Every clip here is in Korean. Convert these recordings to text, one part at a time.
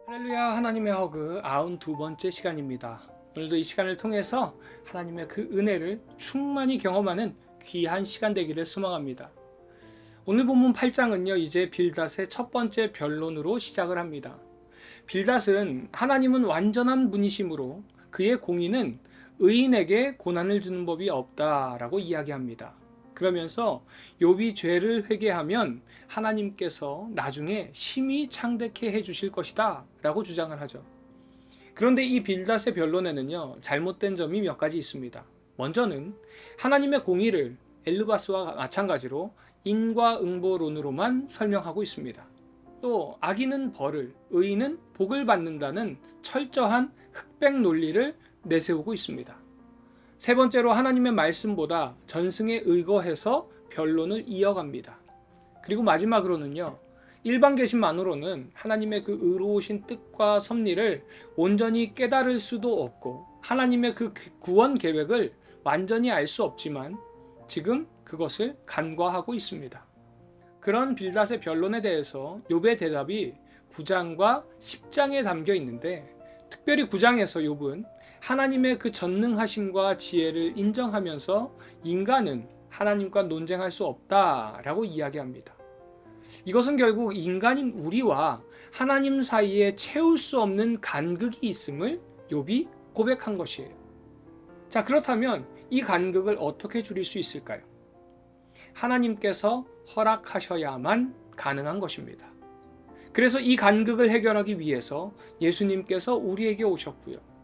할렐루야, 하나님의 허그 92번째 시간입니다. 오늘도 이 시간을 통해서 하나님의 그 은혜를 충만히 경험하는 귀한 시간 되기를 소망합니다. 오늘 본문 8장은요, 이제 빌닷의 첫 번째 변론으로 시작을 합니다. 빌닷은 하나님은 완전한 분이시므로 그의 공의는 의인에게 고난을 주는 법이 없다라고 이야기합니다. 그러면서 욥이 죄를 회개하면 하나님께서 나중에 심히 창대케 해주실 것이다 라고 주장을 하죠. 그런데 이 빌닷의 변론에는요, 잘못된 점이 몇 가지 있습니다. 먼저는 하나님의 공의를 엘르바스와 마찬가지로 인과응보론으로만 설명하고 있습니다. 또 악인은 벌을, 의인은 복을 받는다는 철저한 흑백 논리를 내세우고 있습니다. 세 번째로 하나님의 말씀보다 전승에 의거해서 변론을 이어갑니다. 그리고 마지막으로는요, 일반 계시만으로는 하나님의 그 의로우신 뜻과 섭리를 온전히 깨달을 수도 없고 하나님의 그 구원 계획을 완전히 알 수 없지만 지금 그것을 간과하고 있습니다. 그런 빌닷의 변론에 대해서 욥의 대답이 9장과 10장에 담겨 있는데, 특별히 9장에서 욥은 하나님의 그 전능하심과 지혜를 인정하면서 인간은 하나님과 논쟁할 수 없다라고 이야기합니다. 이것은 결국 인간인 우리와 하나님 사이에 채울 수 없는 간극이 있음을 욥이 고백한 것이에요. 자, 그렇다면 이 간극을 어떻게 줄일 수 있을까요? 하나님께서 허락하셔야만 가능한 것입니다. 그래서 이 간극을 해결하기 위해서 예수님께서 우리에게 오셨고요.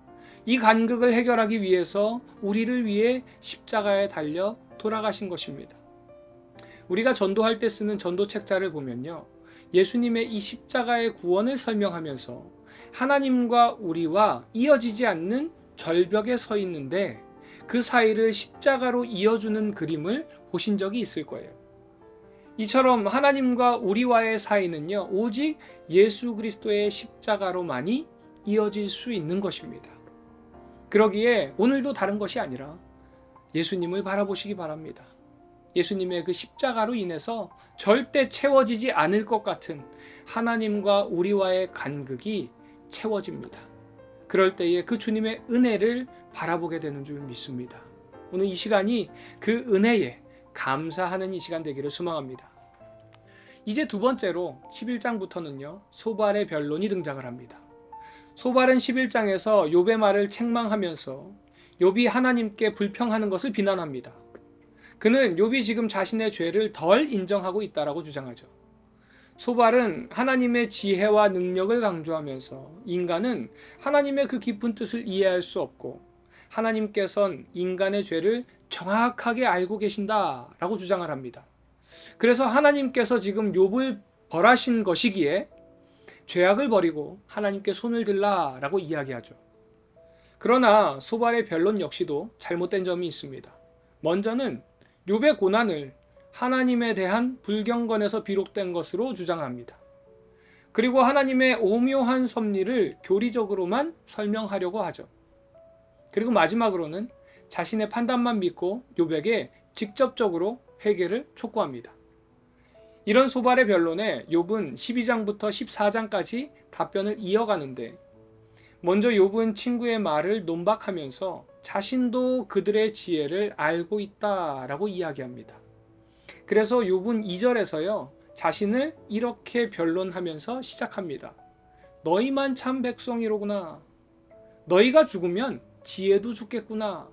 이 간극을 해결하기 위해서 우리를 위해 십자가에 달려 돌아가신 것입니다. 우리가 전도할 때 쓰는 전도 책자를 보면요, 예수님의 이 십자가의 구원을 설명하면서 하나님과 우리와 이어지지 않는 절벽에 서 있는데 그 사이를 십자가로 이어주는 그림을 보신 적이 있을 거예요. 이처럼 하나님과 우리와의 사이는요, 오직 예수 그리스도의 십자가로만이 이어질 수 있는 것입니다. 그러기에 오늘도 다른 것이 아니라 예수님을 바라보시기 바랍니다. 예수님의 그 십자가로 인해서 절대 채워지지 않을 것 같은 하나님과 우리와의 간극이 채워집니다. 그럴 때에 그 주님의 은혜를 바라보게 되는 줄 믿습니다. 오늘 이 시간이 그 은혜에 감사하는 이 시간 되기를 소망합니다. 이제 두 번째로 11장부터는요, 소발의 변론이 등장을 합니다. 소발은 11장에서 욥의 말을 책망하면서 욥이 하나님께 불평하는 것을 비난합니다. 그는 욥이 지금 자신의 죄를 덜 인정하고 있다라고 주장하죠. 소발은 하나님의 지혜와 능력을 강조하면서 인간은 하나님의 그 깊은 뜻을 이해할 수 없고 하나님께서는 인간의 죄를 정확하게 알고 계신다라고 주장을 합니다. 그래서 하나님께서 지금 욥을 벌하신 것이기에 죄악을 버리고 하나님께 손을 들라라고 이야기하죠. 그러나 소발의 변론 역시도 잘못된 점이 있습니다. 먼저는 욥의 고난을 하나님에 대한 불경건에서 비롯된 것으로 주장합니다. 그리고 하나님의 오묘한 섭리를 교리적으로만 설명하려고 하죠. 그리고 마지막으로는 자신의 판단만 믿고 욥에게 직접적으로 회개를 촉구합니다. 이런 소발의 변론에 욥은 12장부터 14장까지 답변을 이어가는데, 먼저 욥은 친구의 말을 논박하면서 자신도 그들의 지혜를 알고 있다라고 이야기합니다. 그래서 욥은 2절에서요, 자신을 이렇게 변론하면서 시작합니다. 너희만 참 백성이로구나. 너희가 죽으면 지혜도 죽겠구나.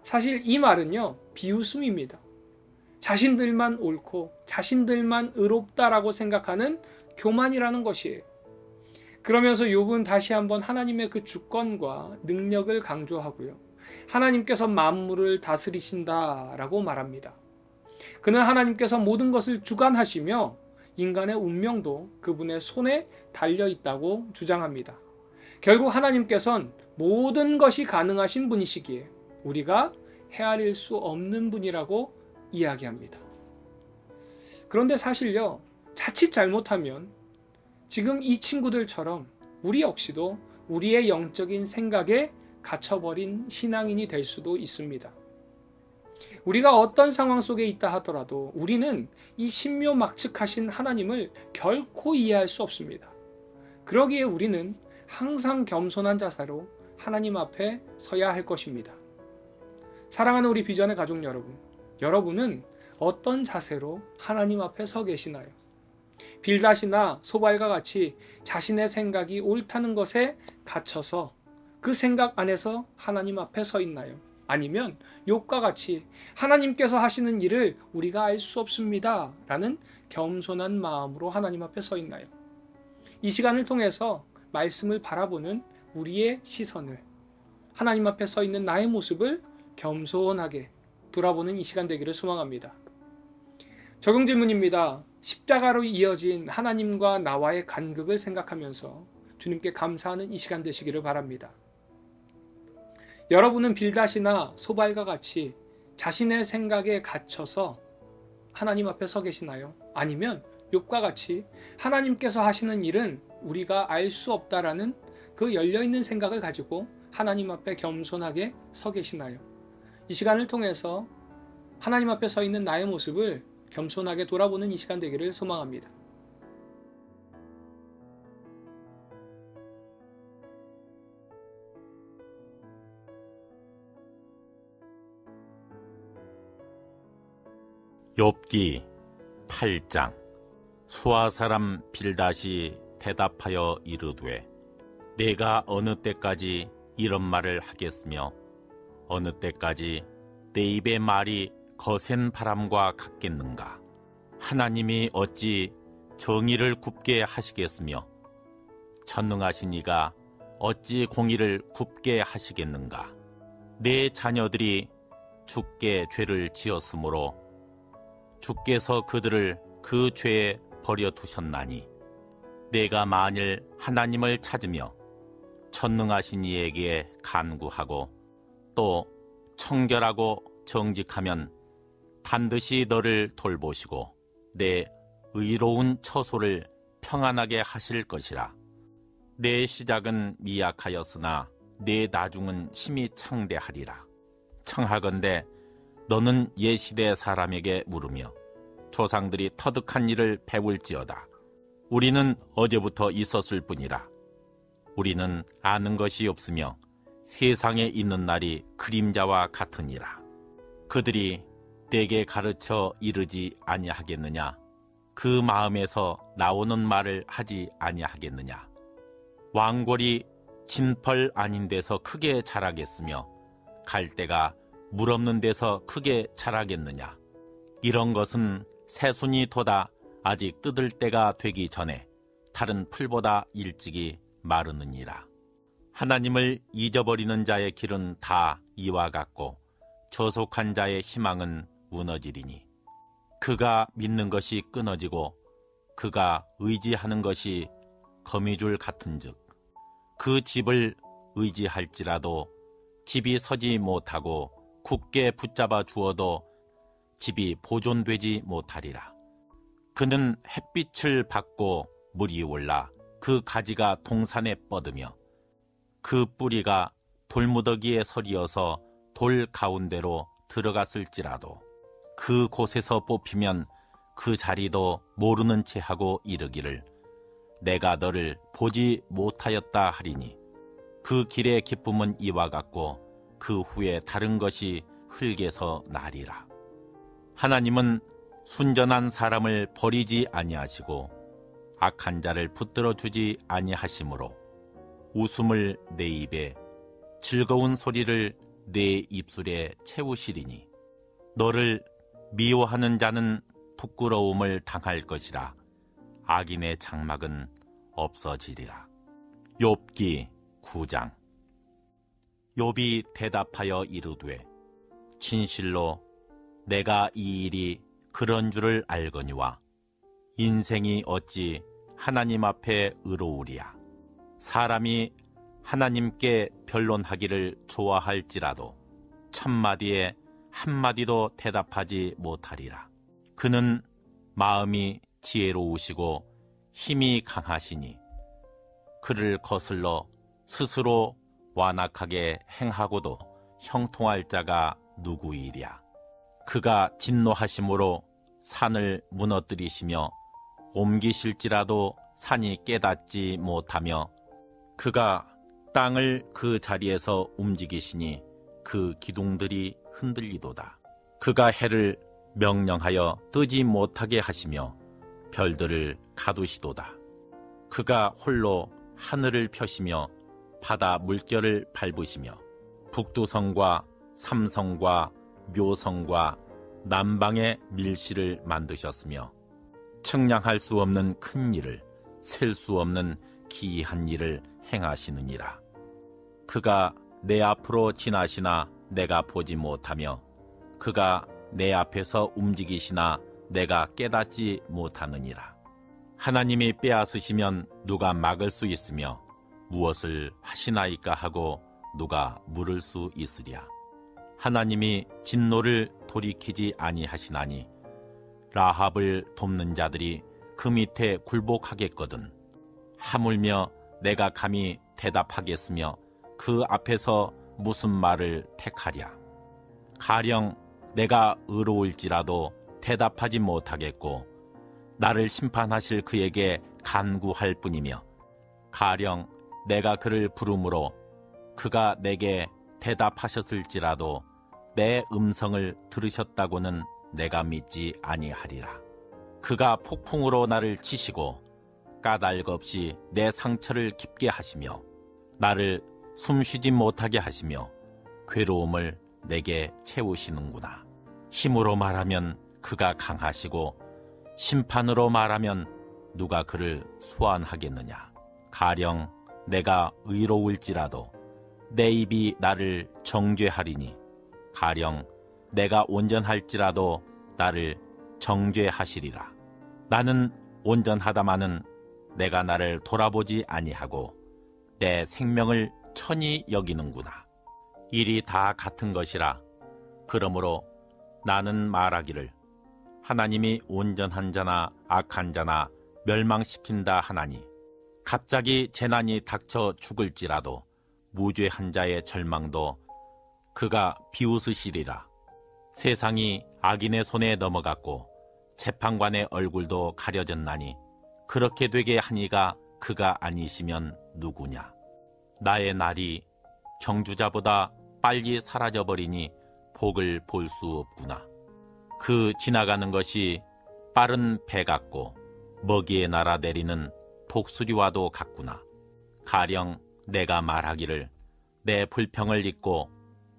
사실 이 말은요, 비웃음입니다. 자신들만 옳고 자신들만 의롭다라고 생각하는 교만이라는 것이에요. 그러면서 욥은 다시 한번 하나님의 그 주권과 능력을 강조하고요, 하나님께서 만물을 다스리신다라고 말합니다. 그는 하나님께서 모든 것을 주관하시며 인간의 운명도 그분의 손에 달려있다고 주장합니다. 결국 하나님께서는 모든 것이 가능하신 분이시기에 우리가 헤아릴 수 없는 분이라고 이야기합니다. 그런데 사실요, 자칫 잘못하면 지금 이 친구들처럼 우리 역시도 우리의 영적인 생각에 갇혀버린 신앙인이 될 수도 있습니다. 우리가 어떤 상황 속에 있다 하더라도 우리는 이 신묘막측하신 하나님을 결코 이해할 수 없습니다. 그러기에 우리는 항상 겸손한 자세로 하나님 앞에 서야 할 것입니다. 사랑하는 우리 비전의 가족 여러분, 여러분은 어떤 자세로 하나님 앞에 서 계시나요? 빌닷이나 소발과 같이 자신의 생각이 옳다는 것에 갇혀서 그 생각 안에서 하나님 앞에 서 있나요? 아니면 욥과 같이 하나님께서 하시는 일을 우리가 알 수 없습니다 라는 겸손한 마음으로 하나님 앞에 서 있나요? 이 시간을 통해서 말씀을 바라보는 우리의 시선을, 하나님 앞에 서 있는 나의 모습을 겸손하게 돌아보는 이 시간 되기를 소망합니다. 적용 질문입니다. 십자가로 이어진 하나님과 나와의 간극을 생각하면서 주님께 감사하는 이 시간 되시기를 바랍니다. 여러분은 빌닷이나 소발과 같이 자신의 생각에 갇혀서 하나님 앞에 서 계시나요? 아니면 욥과 같이 하나님께서 하시는 일은 우리가 알 수 없다라는 그 열려있는 생각을 가지고 하나님 앞에 겸손하게 서 계시나요? 이 시간을 통해서 하나님 앞에 서 있는 나의 모습을 겸손하게 돌아보는 이 시간 되기를 소망합니다. 욥기 8장. 수아 사람 빌닷이 대답하여 이르되 내가 어느 때까지 이런 말을 하겠으며 어느 때까지 내 입의 말이 거센 바람과 같겠는가. 하나님이 어찌 정의를 굽게 하시겠으며 전능하신 이가 어찌 공의를 굽게 하시겠는가. 내 자녀들이 주께 죄를 지었으므로 주께서 그들을 그 죄에 버려두셨나니 내가 만일 하나님을 찾으며 전능하신 이에게 간구하고 또 청결하고 정직하면 반드시 너를 돌보시고 내 의로운 처소를 평안하게 하실 것이라. 내 시작은 미약하였으나 내 나중은 심히 창대하리라. 청하건대 너는 옛시대 사람에게 물으며 조상들이 터득한 일을 배울지어다. 우리는 어제부터 있었을 뿐이라. 우리는 아는 것이 없으며 세상에 있는 날이 그림자와 같으니라. 그들이 내게 가르쳐 이르지 아니하겠느냐. 그 마음에서 나오는 말을 하지 아니하겠느냐. 왕골이 진펄 아닌 데서 크게 자라겠으며 갈대가 물 없는 데서 크게 자라겠느냐. 이런 것은 새순이 돋아 아직 뜯을 때가 되기 전에 다른 풀보다 일찍이 마르느니라. 하나님을 잊어버리는 자의 길은 다 이와 같고 저속한 자의 희망은 무너지리니 그가 믿는 것이 끊어지고 그가 의지하는 것이 거미줄 같은즉 그 집을 의지할지라도 집이 서지 못하고 굳게 붙잡아 주어도 집이 보존되지 못하리라. 그는 햇빛을 받고 물이 올라 그 가지가 동산에 뻗으며 그 뿌리가 돌무더기에 서리어서 돌 가운데로 들어갔을지라도 그 곳에서 뽑히면 그 자리도 모르는 채 하고 이르기를 내가 너를 보지 못하였다 하리니 그 길의 기쁨은 이와 같고 그 후에 다른 것이 흙에서 나리라. 하나님은 순전한 사람을 버리지 아니하시고 악한 자를 붙들어 주지 아니하시므로 웃음을 내 입에 즐거운 소리를 내 입술에 채우시리니 너를 미워하는 자는 부끄러움을 당할 것이라. 악인의 장막은 없어지리라. 욥기 9장. 욥이 대답하여 이르되 진실로 내가 이 일이 그런 줄을 알거니와 인생이 어찌 하나님 앞에 의로우랴. 사람이 하나님께 변론하기를 좋아할지라도 천마디에 한마디도 대답하지 못하리라. 그는 마음이 지혜로우시고 힘이 강하시니 그를 거슬러 스스로 완악하게 행하고도 형통할 자가 누구이랴. 그가 진노하심으로 산을 무너뜨리시며 옮기실지라도 산이 깨닫지 못하며 그가 땅을 그 자리에서 움직이시니 그 기둥들이 흔들리도다. 그가 해를 명령하여 뜨지 못하게 하시며 별들을 가두시도다. 그가 홀로 하늘을 펴시며 바다 물결을 밟으시며 북두성과 삼성과 묘성과 남방의 밀실을 만드셨으며 측량할 수 없는 큰 일을 셀 수 없는 기이한 일을 행하시느니라. 그가 내 앞으로 지나시나 내가 보지 못하며 그가 내 앞에서 움직이시나 내가 깨닫지 못하느니라. 하나님이 빼앗으시면 누가 막을 수 있으며 무엇을 하시나이까 하고 누가 물을 수 있으랴. 하나님이 진노를 돌이키지 아니하시나니 라합을 돕는 자들이 그 밑에 굴복하겠거든. 하물며 내가 감히 대답하겠으며 그 앞에서 무슨 말을 택하랴. 가령 내가 의로울지라도 대답하지 못하겠고 나를 심판하실 그에게 간구할 뿐이며 가령 내가 그를 부르므로 그가 내게 대답하셨을지라도 내 음성을 들으셨다고는 내가 믿지 아니하리라. 그가 폭풍으로 나를 치시고 까닭 없이 내 상처를 깊게 하시며 나를 숨쉬지 못하게 하시며 괴로움을 내게 채우시는구나. 힘으로 말하면 그가 강하시고 심판으로 말하면 누가 그를 소환하겠느냐. 가령 내가 의로울지라도 내 입이 나를 정죄하리니 가령 내가 온전할지라도 나를 정죄하시리라. 나는 온전하다마는 내가 나를 돌아보지 아니하고 내 생명을 천히 여기는구나. 일이 다 같은 것이라. 그러므로 나는 말하기를 하나님이 온전한 자나 악한 자나 멸망시킨다 하나니 갑자기 재난이 닥쳐 죽을지라도 무죄한 자의 절망도 그가 비웃으시리라. 세상이 악인의 손에 넘어갔고 재판관의 얼굴도 가려졌나니 그렇게 되게 하니가 그가 아니시면 누구냐. 나의 날이 경주자보다 빨리 사라져버리니 복을 볼 수 없구나. 그 지나가는 것이 빠른 배 같고 먹이에 날아내리는 독수리와도 같구나. 가령 내가 말하기를 내 불평을 잊고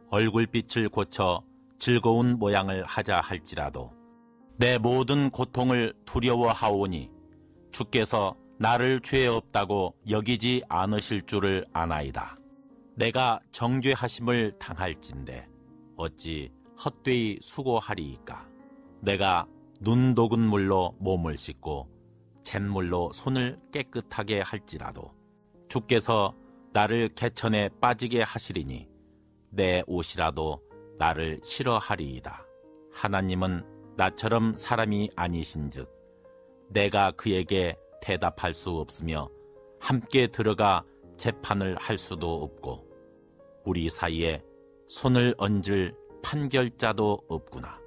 얼굴빛을 고쳐 즐거운 모양을 하자 할지라도 내 모든 고통을 두려워하오니 주께서 나를 죄 없다고 여기지 않으실 줄을 아나이다. 내가 정죄하심을 당할진대 어찌 헛되이 수고하리이까. 내가 눈 녹은 물로 몸을 씻고 잿물로 손을 깨끗하게 할지라도 주께서 나를 개천에 빠지게 하시리니 내 옷이라도 나를 싫어하리이다. 하나님은 나처럼 사람이 아니신즉 내가 그에게 대답할 수 없으며 함께 들어가 재판을 할 수도 없고 우리 사이에 손을 얹을 판결자도 없구나.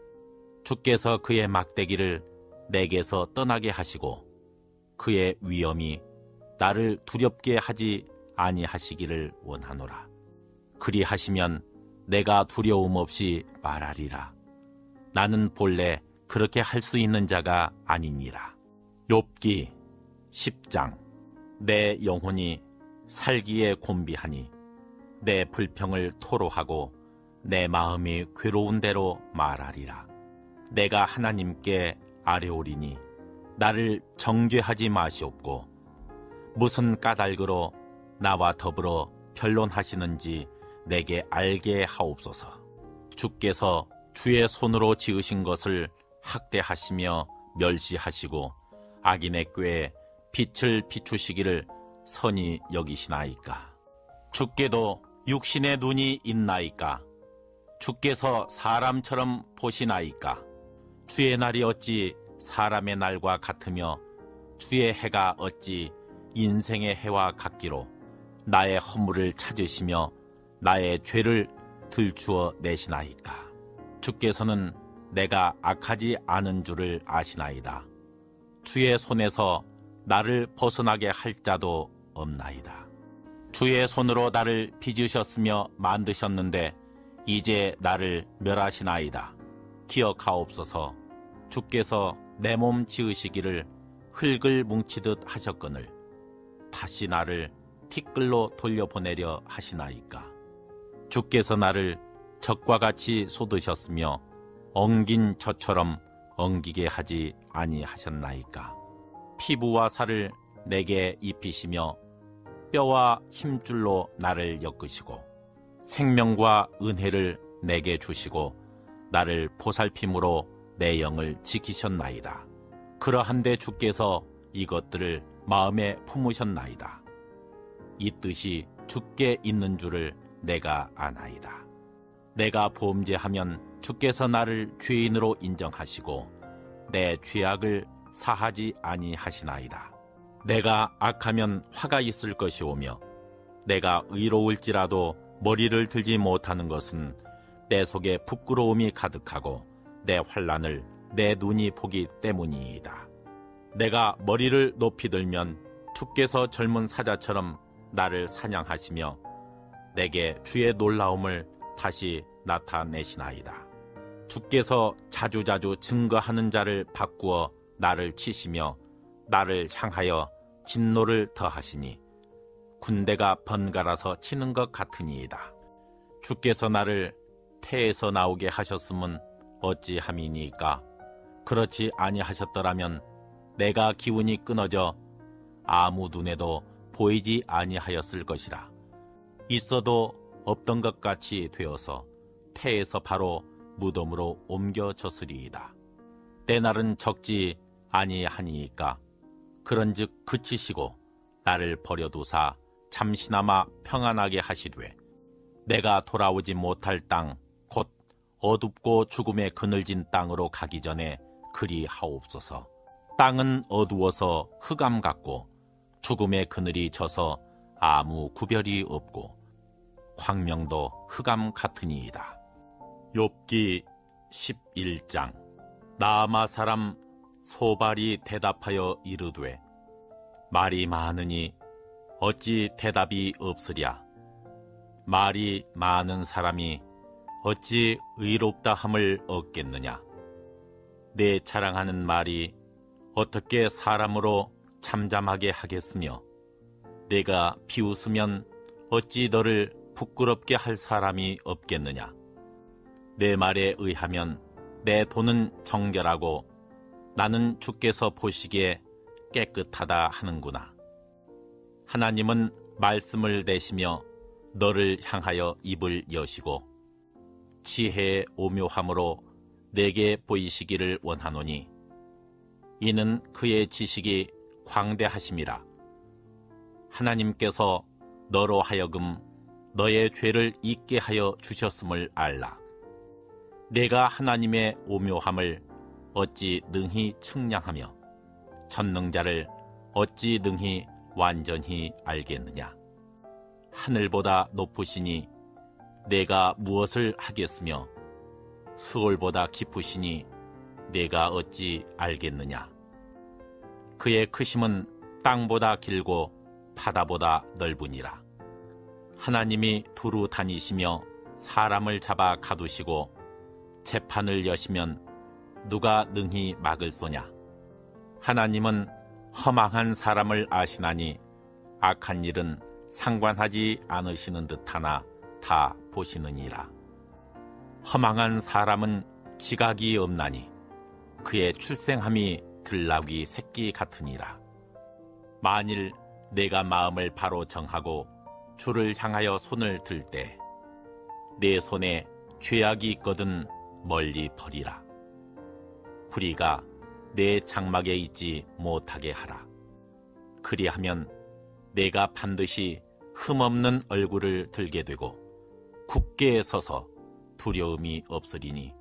주께서 그의 막대기를 내게서 떠나게 하시고 그의 위엄이 나를 두렵게 하지 아니하시기를 원하노라. 그리하시면 내가 두려움 없이 말하리라. 나는 본래 그렇게 할 수 있는 자가 아니니라. 욥기 10장. 내 영혼이 살기에 곤비하니 내 불평을 토로하고 내 마음이 괴로운 대로 말하리라. 내가 하나님께 아뢰오리니 나를 정죄하지 마시옵고 무슨 까닭으로 나와 더불어 변론하시는지 내게 알게 하옵소서. 주께서 주의 손으로 지으신 것을 학대하시며 멸시하시고 악인의 꾀에 빛을 비추시기를 선히 여기시나이까. 주께도 육신의 눈이 있나이까. 주께서 사람처럼 보시나이까. 주의 날이 어찌 사람의 날과 같으며 주의 해가 어찌 인생의 해와 같기로. 나의 허물을 찾으시며 나의 죄를 들추어 내시나이까. 주께서는 내가 악하지 않은 줄을 아시나이다. 주의 손에서 나를 벗어나게 할 자도 없나이다. 주의 손으로 나를 빚으셨으며 만드셨는데 이제 나를 멸하시나이다. 기억하옵소서. 주께서 내 몸 지으시기를 흙을 뭉치듯 하셨거늘 다시 나를 티끌로 돌려보내려 하시나이까. 주께서 나를 적과 같이 쏟으셨으며 엉긴 젖처럼 엉기게 하지 아니하셨나이까. 피부와 살을 내게 입히시며 뼈와 힘줄로 나를 엮으시고 생명과 은혜를 내게 주시고 나를 보살핌으로 내 영을 지키셨나이다. 그러한데 주께서 이것들을 마음에 품으셨나이다. 이 뜻이 주께 있는 줄을 내가 아나이다. 내가 범죄하면 주께서 나를 죄인으로 인정하시고 내 죄악을 사하지 아니하시나이다. 내가 악하면 화가 있을 것이오며 내가 의로울지라도 머리를 들지 못하는 것은 내 속에 부끄러움이 가득하고 내 환난을 내 눈이 보기 때문이이다. 내가 머리를 높이 들면 주께서 젊은 사자처럼 나를 사냥하시며 내게 주의 놀라움을 다시 나타내시나이다. 주께서 자주자주 증거하는 자를 바꾸어 나를 치시며 나를 향하여 진노를 더하시니 군대가 번갈아서 치는 것 같으니이다. 주께서 나를 태에서 나오게 하셨음은 어찌함이니까. 그렇지 아니하셨더라면 내가 기운이 끊어져 아무 눈에도 보이지 아니하였을 것이라. 있어도 없던 것 같이 되어서 태에서 바로 무덤으로 옮겨졌으리이다. 내 날은 적지 아니하니까. 그런즉 그치시고 나를 버려두사 잠시나마 평안하게 하시되 내가 돌아오지 못할 땅 곧 어둡고 죽음에 그늘진 땅으로 가기 전에 그리 하옵소서. 땅은 어두워서 흑암 같고 죽음의 그늘이 져서 아무 구별이 없고 광명도 흑암 같으니이다. 욥기 11장. 나아마 사람 소발이 대답하여 이르되 말이 많으니 어찌 대답이 없으랴. 말이 많은 사람이 어찌 의롭다 함을 얻겠느냐. 내 자랑하는 말이 어떻게 사람으로 잠잠하게 하겠으며 내가 비웃으면 어찌 너를 부끄럽게 할 사람이 없겠느냐. 내 말에 의하면 내 돈은 정결하고 나는 주께서 보시기에 깨끗하다 하는구나. 하나님은 말씀을 내시며 너를 향하여 입을 여시고 지혜의 오묘함으로 내게 보이시기를 원하노니 이는 그의 지식이 광대하심이라. 하나님께서 너로 하여금 너의 죄를 잊게 하여 주셨음을 알라. 내가 하나님의 오묘함을 어찌 능히 측량하며 전능자를 어찌 능히 완전히 알겠느냐. 하늘보다 높으시니 내가 무엇을 하겠으며 수월보다 깊으시니 내가 어찌 알겠느냐. 그의 크심은 땅보다 길고 바다보다 넓으니라. 하나님이 두루 다니시며 사람을 잡아 가두시고 재판을 여시면 누가 능히 막을 소냐. 하나님은 허망한 사람을 아시나니 악한 일은 상관하지 않으시는 듯하나 다 보시느니라. 허망한 사람은 지각이 없나니 그의 출생함이 들나귀 새끼 같으니라. 만일 내가 마음을 바로 정하고 주를 향하여 손을 들 때 내 손에 죄악이 있거든 멀리 버리라. 불의가 내 장막에 있지 못하게 하라. 그리하면 내가 반드시 흠없는 얼굴을 들게 되고 굳게 서서 두려움이 없으리니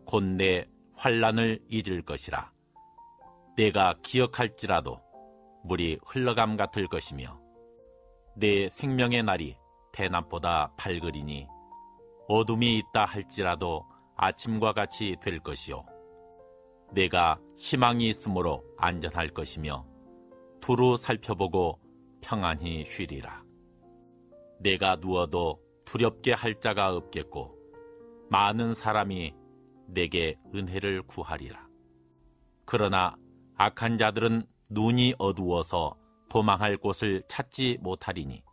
곧 내 환난을 잊을 것이라. 내가 기억할지라도 물이 흘러감 같을 것이며 내 생명의 날이 대낮보다 밝으리니 어둠이 있다 할지라도 아침과 같이 될 것이요 내가 희망이 있으므로 안전할 것이며 두루 살펴보고 평안히 쉬리라. 내가 누워도 두렵게 할 자가 없겠고 많은 사람이 내게 은혜를 구하리라. 그러나 악한 자들은 눈이 어두워서 도망할 곳을 찾지 못하리니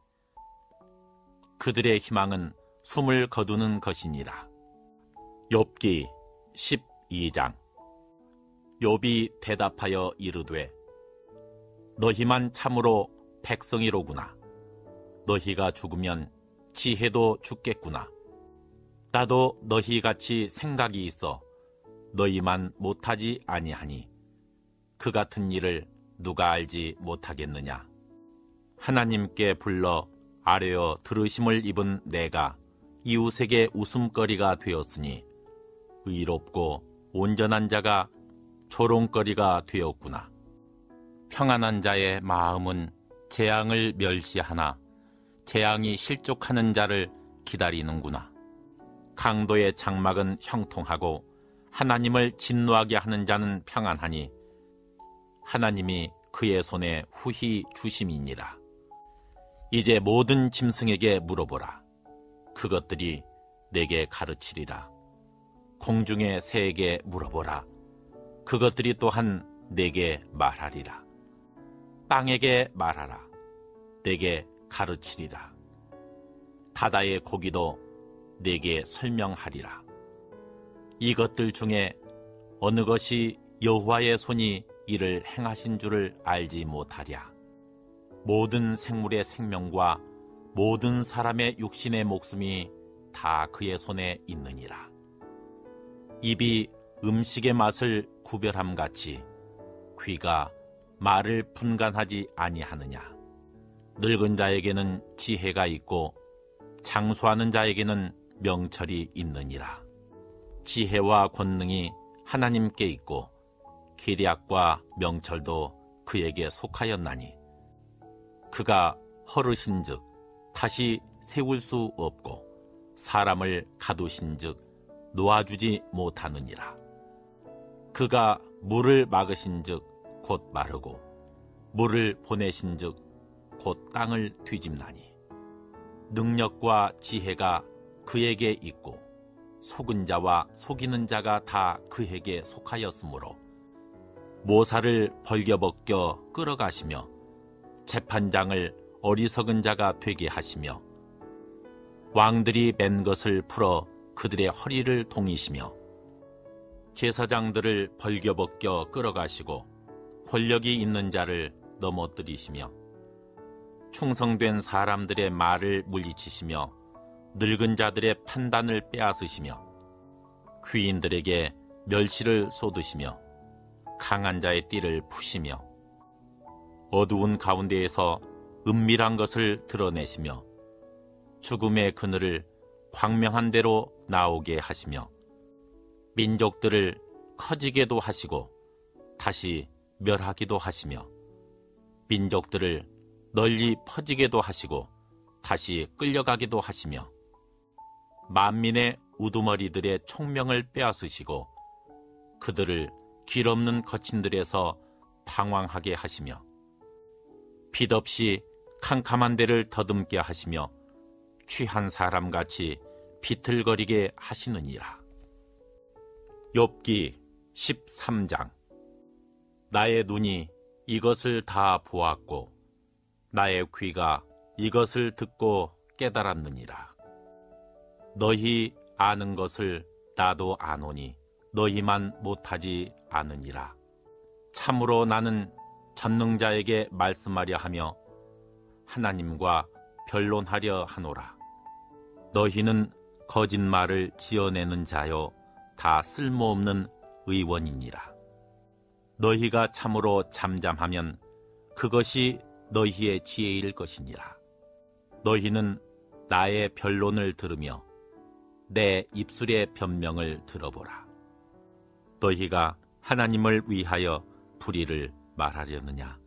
그들의 희망은 숨을 거두는 것이니라. 욥기 12장. 욥이 대답하여 이르되 너희만 참으로 백성이로구나. 너희가 죽으면 지혜도 죽겠구나. 나도 너희같이 생각이 있어 너희만 못하지 아니하니 그 같은 일을 누가 알지 못하겠느냐. 하나님께 불러 아뢰어 들으심을 입은 내가 이웃에게 웃음거리가 되었으니 의롭고 온전한 자가 조롱거리가 되었구나. 평안한 자의 마음은 재앙을 멸시하나 재앙이 실족하는 자를 기다리는구나. 강도의 장막은 형통하고 하나님을 진노하게 하는 자는 평안하니 하나님이 그의 손에 후히 주심이니라. 이제 모든 짐승에게 물어보라. 그것들이 내게 가르치리라. 공중의 새에게 물어보라. 그것들이 또한 내게 말하리라. 땅에게 말하라. 내게 가르치리라. 바다의 고기도 내게 설명하리라. 이것들 중에 어느 것이 여호와의 손이 이를 행하신 줄을 알지 못하랴. 모든 생물의 생명과 모든 사람의 육신의 목숨이 다 그의 손에 있느니라. 입이 음식의 맛을 구별함같이 귀가 말을 분간하지 아니하느냐. 늙은 자에게는 지혜가 있고 장수하는 자에게는 명철이 있느니라. 지혜와 권능이 하나님께 있고 기략과 명철도 그에게 속하였나니 그가 허르신즉 다시 세울 수 없고 사람을 가두신즉 놓아주지 못하느니라. 그가 물을 막으신즉 곧 마르고 물을 보내신즉 곧 땅을 뒤집나니 능력과 지혜가 그에게 있고 속은 자와 속이는 자가 다 그에게 속하였으므로 모사를 벌겨벗겨 끌어가시며 재판장을 어리석은 자가 되게 하시며 왕들이 맨 것을 풀어 그들의 허리를 동이시며 제사장들을 벌겨벗겨 끌어가시고 권력이 있는 자를 넘어뜨리시며 충성된 사람들의 말을 물리치시며 늙은 자들의 판단을 빼앗으시며 귀인들에게 멸시를 쏟으시며 강한 자의 띠를 푸시며 어두운 가운데에서 은밀한 것을 드러내시며 죽음의 그늘을 광명한 대로 나오게 하시며 민족들을 커지게도 하시고 다시 멸하기도 하시며 민족들을 널리 퍼지게도 하시고 다시 끌려가기도 하시며 만민의 우두머리들의 총명을 빼앗으시고 그들을 길 없는 거친들에서 방황하게 하시며 빛 없이 캄캄한 데를 더듬게 하시며 취한 사람같이 비틀거리게 하시느니라. 욥기 13장. 나의 눈이 이것을 다 보았고 나의 귀가 이것을 듣고 깨달았느니라. 너희 아는 것을 나도 아노니 너희만 못하지 않으니라. 참으로 나는 전능자에게 말씀하려 하며 하나님과 변론하려 하노라. 너희는 거짓말을 지어내는 자요 다 쓸모없는 의원이니라. 너희가 참으로 잠잠하면 그것이 너희의 지혜일 것이니라. 너희는 나의 변론을 들으며 내 입술의 변명을 들어보라. 너희가 하나님을 위하여 불의를 말하려느냐?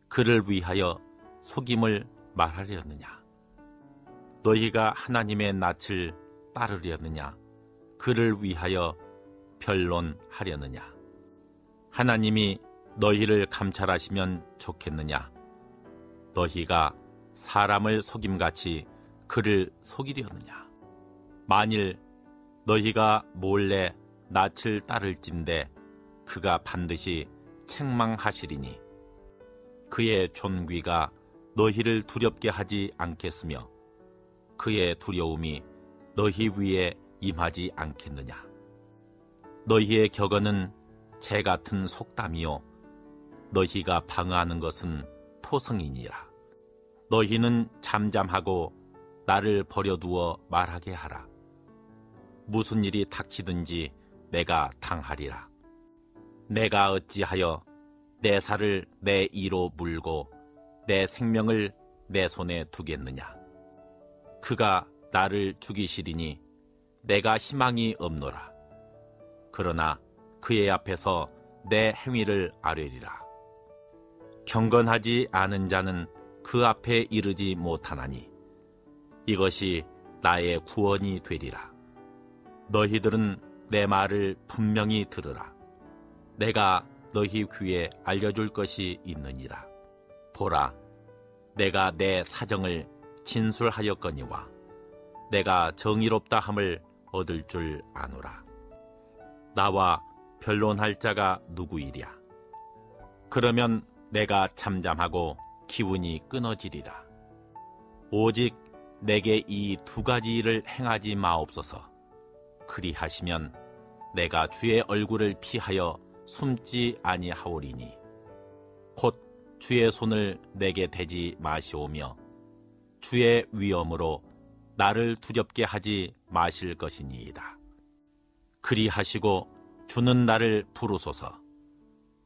그를 위하여 속임을 말하려느냐? 너희가 하나님의 낯을 따르려느냐? 그를 위하여 변론하려느냐? 하나님이 너희를 감찰하시면 좋겠느냐? 너희가 사람을 속임같이 그를 속이려느냐? 만일 너희가 몰래 낯을 따를진대 그가 반드시 책망하시리니 그의 존귀가 너희를 두렵게 하지 않겠으며 그의 두려움이 너희 위에 임하지 않겠느냐? 너희의 격언은 재 같은 속담이요 너희가 방어하는 것은 토성이니라. 너희는 잠잠하고 나를 버려두어 말하게 하라. 무슨 일이 닥치든지 내가 당하리라. 내가 어찌하여 내 살을 내 이로 물고 내 생명을 내 손에 두겠느냐? 그가 나를 죽이시리니 내가 희망이 없노라. 그러나 그의 앞에서 내 행위를 아뢰리라. 경건하지 않은 자는 그 앞에 이르지 못하나니 이것이 나의 구원이 되리라. 너희들은 내 말을 분명히 들으라. 내가 너희 귀에 알려줄 것이 있느니라. 보라, 내가 내 사정을 진술하였거니와 내가 정의롭다 함을 얻을 줄 아노라. 나와 변론할 자가 누구이랴? 그러면 내가 잠잠하고 기운이 끊어지리라. 오직 내게 이 두 가지 일을 행하지 마옵소서. 그리하시면 내가 주의 얼굴을 피하여 숨지 아니하오리니 곧 주의 손을 내게 대지 마시오며 주의 위엄으로 나를 두렵게 하지 마실 것이니이다. 그리하시고 주는 나를 부르소서.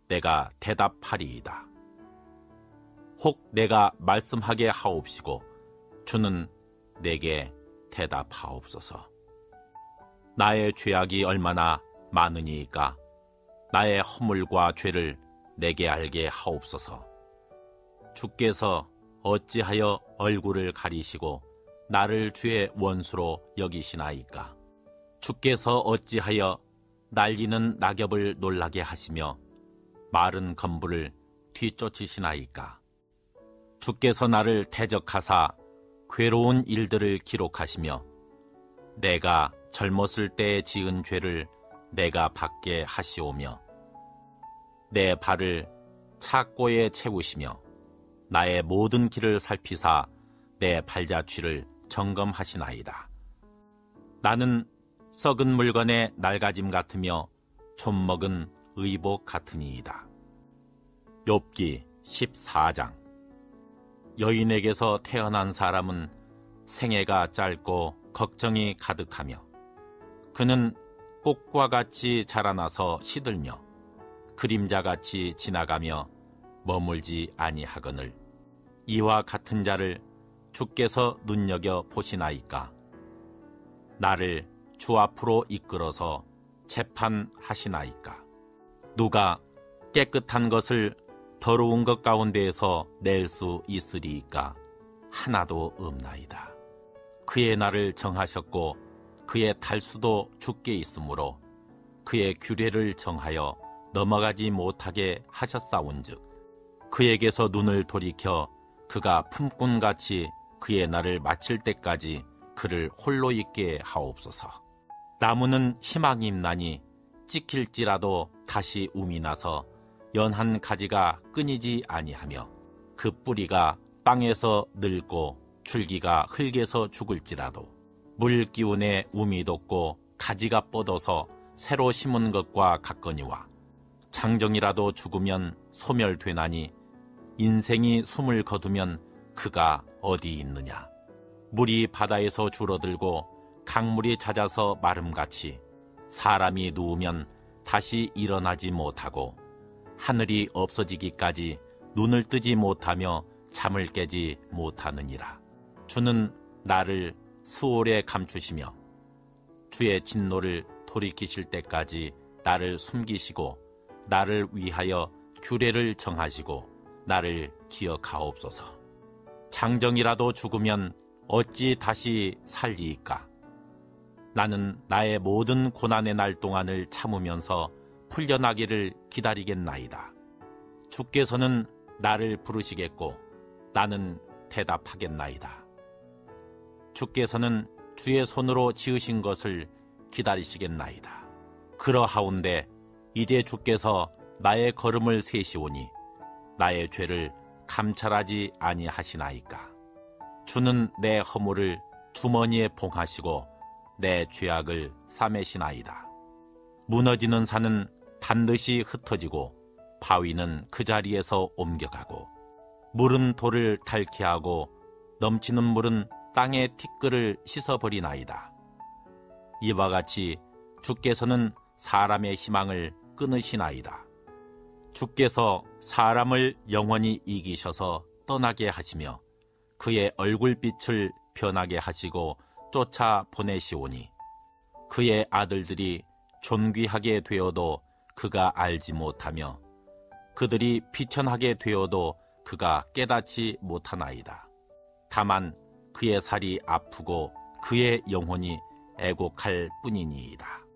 내가 대답하리이다. 혹 내가 말씀하게 하옵시고 주는 내게 대답하옵소서. 나의 죄악이 얼마나 많으니까 나의 허물과 죄를 내게 알게 하옵소서. 주께서 어찌하여 얼굴을 가리시고 나를 주의 원수로 여기시나이까? 주께서 어찌하여 날리는 낙엽을 놀라게 하시며 마른 건불을 뒤쫓으시나이까? 주께서 나를 대적하사 괴로운 일들을 기록하시며 내가 젊었을 때 지은 죄를 내가 받게 하시오며 내 발을 착고에 채우시며 나의 모든 길을 살피사 내 발자취를 점검하시나이다. 나는 썩은 물건의 낡아짐 같으며 좀먹은 의복 같으니이다. 욥기 14장. 여인에게서 태어난 사람은 생애가 짧고 걱정이 가득하며 그는 꽃과 같이 자라나서 시들며 그림자같이 지나가며 머물지 아니하거늘 이와 같은 자를 주께서 눈여겨 보시나이까? 나를 주 앞으로 이끌어서 재판하시나이까? 누가 깨끗한 것을 더러운 것 가운데에서 낼 수 있으리이까? 하나도 없나이다. 그의 날을 정하셨고 그의 달수도 주께 있으므로 그의 규례를 정하여 넘어가지 못하게 하셨사온즉 그에게서 눈을 돌이켜 그가 품꾼같이 그의 날을 마칠 때까지 그를 홀로 있게 하옵소서. 나무는 희망이 있나니 찍힐지라도 다시 움이 나서 연한 가지가 끊이지 아니하며 그 뿌리가 땅에서 늙고 줄기가 흙에서 죽을지라도 물 기운에 움이 돋고 가지가 뻗어서 새로 심은 것과 같거니와 장정이라도 죽으면 소멸되나니 인생이 숨을 거두면 그가 어디 있느냐. 물이 바다에서 줄어들고 강물이 잦아서 마름같이 사람이 누우면 다시 일어나지 못하고 하늘이 없어지기까지 눈을 뜨지 못하며 잠을 깨지 못하느니라. 주는 나를 수월에 감추시며 주의 진노를 돌이키실 때까지 나를 숨기시고 나를 위하여 규례를 정하시고 나를 기억하옵소서. 장정이라도 죽으면 어찌 다시 살리이까? 나는 나의 모든 고난의 날 동안을 참으면서 풀려나기를 기다리겠나이다. 주께서는 나를 부르시겠고 나는 대답하겠나이다. 주께서는 주의 손으로 지으신 것을 기다리시겠나이다. 그러하온데 이제 주께서 나의 걸음을 세시오니 나의 죄를 감찰하지 아니하시나이까. 주는 내 허물을 주머니에 봉하시고 내 죄악을 싸매시나이다. 무너지는 산은 반드시 흩어지고 바위는 그 자리에서 옮겨가고 물은 돌을 닳게 하고 넘치는 물은 땅의 티끌을 씻어버리나이다. 이와 같이 주께서는 사람의 희망을 끊으시나이다. 주께서 사람을 영원히 이기셔서 떠나게 하시며 그의 얼굴빛을 변하게 하시고 쫓아 보내시오니 그의 아들들이 존귀하게 되어도 그가 알지 못하며 그들이 비천하게 되어도 그가 깨닫지 못하나이다. 다만 그의 살이 아프고 그의 영혼이 애곡할 뿐이니이다.